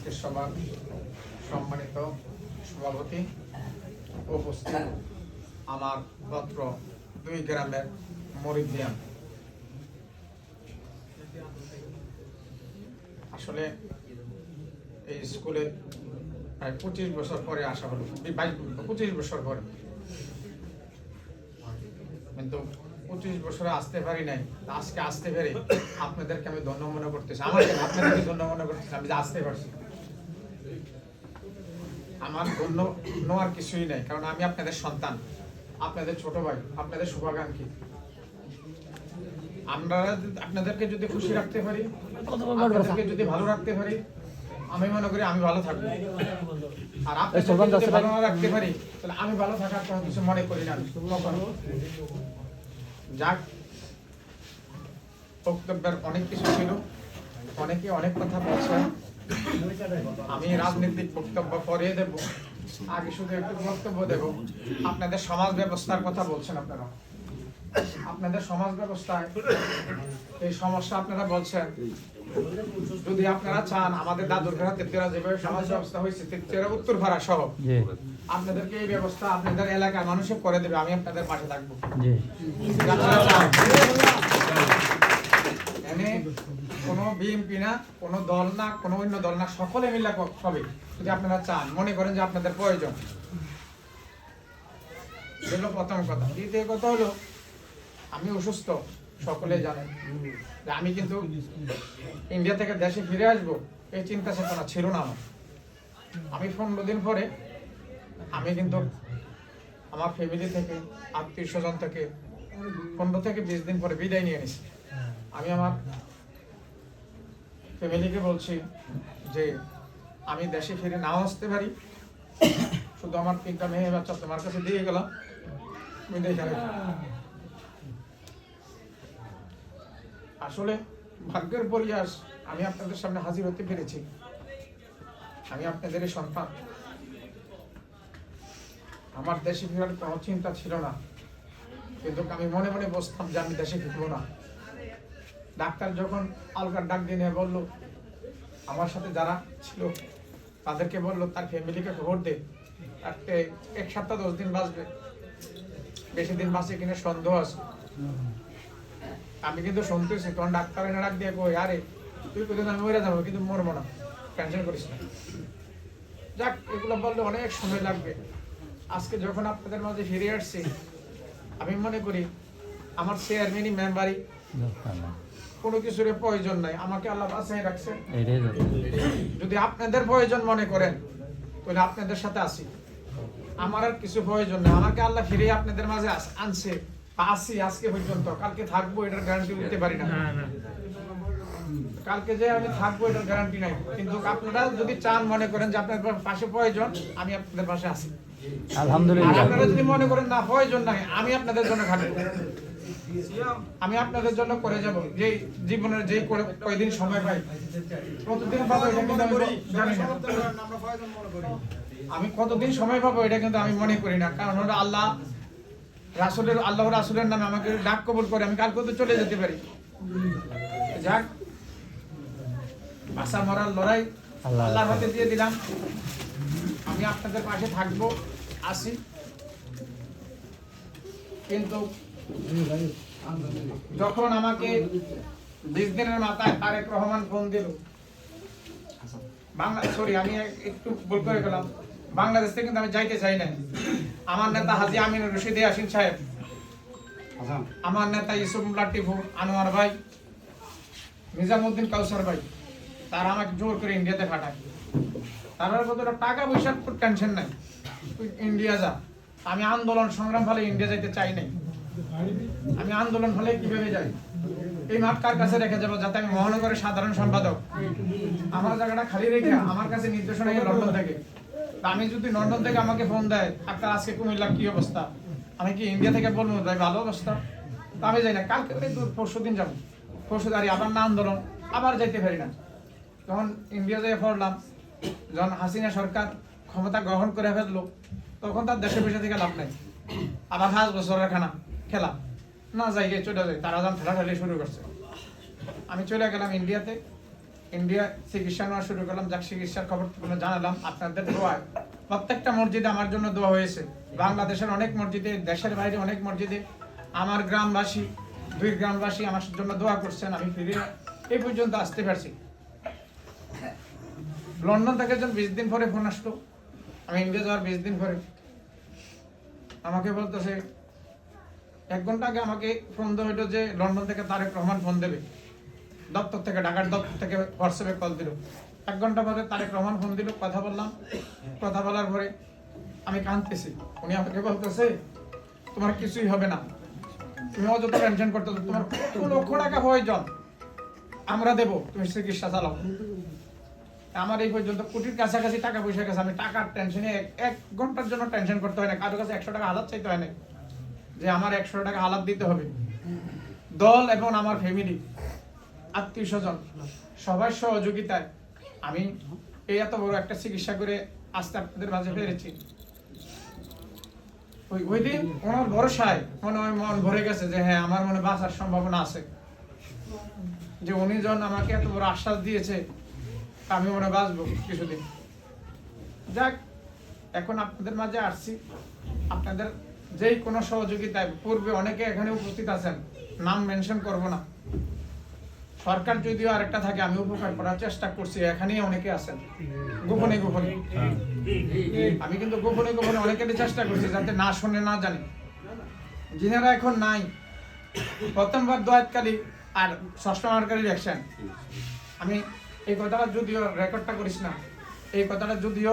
আজকের সভার সম্মানিত সভাপতি, উপস্থিত আমার পত্র 2 গ্রামের মুরিদিয়ান, আসলে এই স্কুলে প্রায় 25 বছর পরে আসা হলো, 25 বছর পরে, কিন্তু 25 বছরে আসতে পারি নাই। আজকে আসতে পেরে আপনাদেরকে আমি ধন্য মনে করতেছি, আপনাদেরকে ধন্য মনে করতেছি আমি যে আসতে পারছি। আমার ধন্য নেওয়ার কিছুই নাই, কারণ আমি আপনাদের সন্তান, আপনাদের ছোট ভাই, আপনাদের শুভাকাঙ্ক্ষী। আমরা আপনাদেরকে যদি খুশি রাখতে পারি, আপনাদেরকে যদি ভালো রাখতে পারি, আমি মনে করি আমি ভালো থাকবো। আর আপনাদেরকে যদি ভালো না রাখতে পারি, তাহলে আমি ভালো থাকার কোনো কিছু মনে করি না। যাক, বক্তব্যের অনেক কিছু ছিল, অনেকে অনেক কথা বলছে। আমি রাজনৈতিক বক্তব্য পরে দেব, আগে শুধু একটু বক্তব্য দেব। আপনাদের সমাজ ব্যবস্থার কথা বলছেন, আপনারা আপনাদের সমাজ ব্যবস্থায় এই সমস্যা আপনারা বলছেন। যদি আপনারা চান আমাদের দাদুরঘাটা তেতুরা যেভাবে সমাজ ব্যবস্থা হয়েছে, তেতুরা উত্তরপাড়া সহ আপনাদেরকে এই ব্যবস্থা আপনাদের এলাকার মানুষে করে দেবে, আমি আপনাদের পাশে থাকবো। কোনো বিএনপি না, কোনো দল না, কোনো অন্য দল না, সকলে মিলে সবে যদি আপনারা চান, মনে করেন যে আপনাদের প্রয়োজন। এগুলো প্রথম কথা। দ্বিতীয় কথা হলো, আমি অসুস্থ, সকলে জানেন যে আমি কিন্তু ইন্ডিয়া থেকে দেশে ফিরে আসবো এই চিন্তা চেতনা ছিল না আমার। আমি 15 দিন পরে আমি কিন্তু আমার ফ্যামিলি থেকে, আত্মীয় স্বজন থেকে 15 থেকে 20 দিন পরে বিদায় নিয়ে নিছি। আমি আমার ফ্যামিলিকে বলছি যে আমি দেশে ফিরে নাও আসতে পারি, শুধু আমার 3টা মেয়ে বাচ্চা তোমার কাছে দিয়ে গেলাম, তুমি দেখে রাখো। আসলে ভাগ্যের পরিহাস, আমি আপনাদের সামনে হাজির হতে পেরেছি। আমি আপনাদের সন্তান, আমার দেশে ফেরার কোনো চিন্তা ছিল না, কিন্তু আমি মনে মনে বসতাম যে আমি দেশে ফিরবো না। ডাক্তার যখন আলকার ডাক দিয়ে বলল, আমার সাথে যারা ছিল তাদেরকে বললো তার ফ্যামিলিকে খবর দে, আর 1 সপ্তাহ 10 দিন বাঁচবে, বেশি দিন বাঁচে কিনা সন্দেহ আছে। আমি কিন্তু শুনতেছি, তখন ডাক্তার এনে ডাক দিয়ে কই, আরে তুই কোথায় আমি মরে যাবো, কিন্তু মরবো না, টেনশন করিস না। যাক, এগুলো বললে অনেক সময় লাগবে। আজকে যখন আপনাদের মাঝে ফিরে আসছি, আমি মনে করি আমার চেয়ারম্যানই মেম্বারই কোনো কিছুর প্রয়োজন নাই, আমাকে আল্লাহ বাঁচিয়ে রাখছে। যদি আপনাদের প্রয়োজন মনে করেন, তাহলে আপনাদের সাথে আসি, আমার আর কিছু প্রয়োজন নেই। আমাকে আল্লাহ ফিরে আপনাদের মাঝে আনছে, আসি আজকে পর্যন্ত। কালকে থাকবো এটার গ্যারান্টি দিতে পারি না, কালকে যে আমি থাকবো এটার গ্যারান্টি নাই। কিন্তু আপনারা যদি চান, মনে করেন যে আপনাদের পাশে প্রয়োজন, আমি আপনাদের পাশে আছি আলহামদুলিল্লাহ। আপনারা যদি মনে করেন না প্রয়োজন নাই, আমি আপনাদের জন্য থাকবো, আমি আপনাদের জন্য করে যাব। যে জীবনের যে কয়দিন সময় পাই, কতদিন পাবো এটা কিন্তু আমি জানি না। আমি কতদিন সময় পাবো এটা কিন্তু আমি মনে করি না, কারণ ওটা আল্লাহ রাসূলের নামে আমাকে ডাক কবুল করে আমি কালকে তো চলে যেতে পারি। যাক, বাঁচা মরার লড়াই আল্লাহর হাতে দিয়ে দিলাম। আমি আপনাদের পাশে থাকবো, আসি। কিন্তু যখন আমাকে 20 দিনের মাথায় তারেক রহমান ফোন দিল, আমি একটু ভুল করে গেলাম, বাংলাদেশ থেকে কিন্তু আমি যাইতে চাই না। আমার নেতা হাজী আমিনুর রশিদ ইয়াসিন সাহেব, আমার নেতা ইউসুফ লাটিফু, আনোয়ার ভাই, নিজামউদ্দিন কাউসার ভাই, তারা আমাকে জোর করে ইন্ডিয়াতে পাঠায়। তারা কতটা টাকা পয়সার টেনশন নাই, তুই ইন্ডিয়া যা। আমি আন্দোলন সংগ্রাম ফলে ইন্ডিয়া যাইতে চাই নাই। আমি আন্দোলন ফলে কিভাবে যাই, এই মাঠ কার কাছে রেখে যাবো, যাতে আমি মহানগরের সাধারণ সম্পাদক, আমার জায়গাটা খালি রেখে আমার কাছে নির্দেশনা লন্ডন থেকে। আমি যদি লন্ডন থেকে আমাকে ফোন দেয়, আপনার আজকে কুমিল্লার কি অবস্থা, আমি কি ইন্ডিয়া থেকে বলবো ভাই ভালো অবস্থা? তা আমি যাই না, কালকে পরশুদিন যাবো, পরশুদিন আবার না আন্দোলন, আবার যাইতে পারি না। তখন ইন্ডিয়া যেয়ে পড়লাম, যখন হাসিনা সরকার ক্ষমতা গ্রহণ করে ফেললো, তখন তার দেশে বসে থেকে লাভ নাই, আবার 5 বছরের খেলা না, যাই চলে যাই, তারা যখন ঠেলাঠেলি শুরু করছে। আমি চলে গেলাম ইন্ডিয়াতে, ইন্ডিয়া চিকিৎসা নেওয়া শুরু করলাম, যাক চিকিৎসার খবর জানালাম আপনাদের দোয়ায়। প্রত্যেকটা মসজিদে আমার জন্য দোয়া হয়েছে, বাংলাদেশের অনেক মসজিদে, দেশের বাইরে অনেক মসজিদে আমার গ্রামবাসী, 2 গ্রামবাসী আমার জন্য দোয়া করছেন। আমি ফিরে এই পর্যন্ত আসতে পারছি। লন্ডন থেকে যখন 20 দিন পরে ফোন আসলো, আমি ইন্ডিয়া যাওয়ার 20 দিন পরে আমাকে বলতেছে, 1 ঘন্টা আগে আমাকে ফোন দেওয়া হইলো যে লন্ডন থেকে তারেক রহমান ফোন দেবে, দপ্তর থেকে, ঢাকার দপ্তর থেকে হোয়াটসঅ্যাপে কল দিল। 1 ঘন্টা পরে তারেক রহমান ফোন দিল, কথা বললাম। কথা বলার পরে আমি কাঁদতেছি। উনি আমাকে বলতেছে, তোমার কিছুই হবে না, তুমি অযথা টেনশন করতেছো, তোমার কত লক্ষ টাকা প্রয়োজন আমরা দেবো, তুমি চিকিৎসা চালাও। আমার এই পর্যন্ত কোটির কাছাকাছি টাকা পয়সা গেছে। আমি টাকার টেনশনে 1 ঘন্টার জন্য টেনশন করতে হয় না, কারোর কাছে 100 টাকা হালাত চাইতে হয় না যে আমার 100 টাকা হালাত দিতে হবে। দল এবং আমার ফ্যামিলি, আত্মীয় স্বজন সবার সহযোগিতায় আমি এই এত বড় একটা চিকিৎসা করে আজকে আপনাদের মাঝে পেরেছি। ওই দিন ওনার ভরসায় মনে হয় মন ভরে গেছে যে হ্যাঁ, আমার মনে বাঁচার সম্ভাবনা আছে, যে উনি যখন আমাকে এত বড় আশ্বাস দিয়েছে, আমি মনে বাঁচবো কিছুদিন। যাক, এখন আপনাদের মাঝে আসছি। আপনাদের যেই কোনো সহযোগিতায়, পূর্বে অনেকে এখানে উপস্থিত আছেন, নাম মেনশন করব না, সরকার যদিও আরেকটা থাকে, আমি উপকার করার চেষ্টা করছি, এখানেই অনেকে আছেন গোপনে গোপনে। আমি কিন্তু গোপনে গোপনে অনেকের চেষ্টা করছি যাতে না শুনে, না জানে। যিনারা এখন নাই, প্রথমবার দোয়াতকালী আর ষষ্ঠ মার্কারি অ্যাকশন, আমি এই কথাটা যদিও রেকর্ডটা করিস না, এই কথাটা যদিও